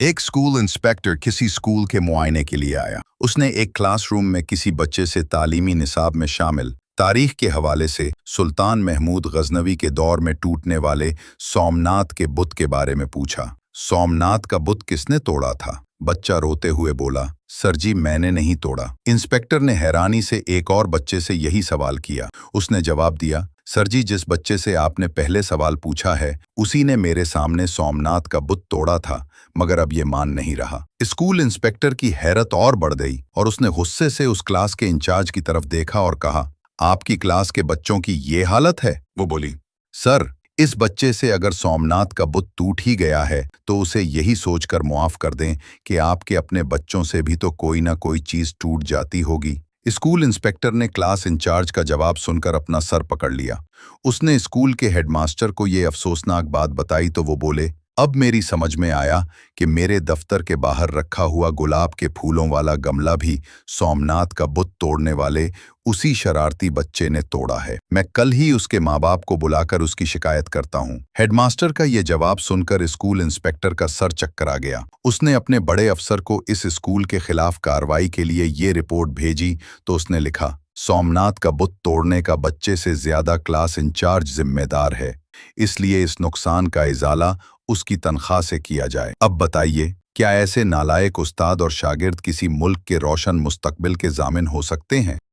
एक school inspector किसी school के मुआयने के लिए आया। उसने एक क्लासरूम में किसी बच्चे से तालीमी निसाब में शामिल तारीख के हवाले से सुल्तान महमूद गजनवी के दौर में टूटने वाले सोमनाथ के बुत के बारे में पूछा। सोमनाथ का बुत किसने तोड़ा था? बच्चा रोते हुए बोला, सर जी मैंने नहीं तोड़ा। इंस्पेक्टर ने हैरानी से एक और बच्चे से यही सवाल किया। उसने जवाब दिया, सर जी जिस बच्चे से आपने पहले सवाल पूछा है उसी ने मेरे सामने सोमनाथ का बुत तोड़ा था, मगर अब ये मान नहीं रहा। स्कूल इंस्पेक्टर की हैरत और बढ़ गई और उसने गुस्से से उस क्लास के इंचार्ज की तरफ देखा और कहा, आपकी क्लास के बच्चों की ये हालत है? वो बोली, सर इस बच्चे से अगर सोमनाथ का बुत टूट ही गया है तो उसे यही सोचकर मुआफ कर दें कि आपके अपने बच्चों से भी तो कोई ना कोई चीज टूट जाती होगी। स्कूल इंस्पेक्टर ने क्लास इंचार्ज का जवाब सुनकर अपना सर पकड़ लिया। उसने स्कूल के हेडमास्टर को ये अफसोसनाक बात बताई तो वो बोले, अब मेरी समझ में आया कि मेरे दफ्तर के बाहर रखा हुआ गुलाब के फूलों वाला गमला भी सोमनाथ का बुत तोड़ने वाले उसी शरारती बच्चे ने तोड़ा है। मैं कल ही उसके माँ बाप को बुलाकर उसकी शिकायत करता हूँ। हेडमास्टर का ये जवाब सुनकर स्कूल इंस्पेक्टर का सर चक्करा गया। उसने अपने बड़े अफसर को इस स्कूल के खिलाफ कार्रवाई के लिए ये रिपोर्ट भेजी तो उसने लिखा, सोमनाथ का बुत तोड़ने का बच्चे से ज्यादा क्लास इंचार्ज जिम्मेदार है, इसलिए इस नुकसान का इजाला उसकी तनख्वाह से किया जाए। अब बताइए, क्या ऐसे नालायक उस्ताद और शागिर्द किसी मुल्क के रोशन मुस्तकबिल के जामिन हो सकते हैं?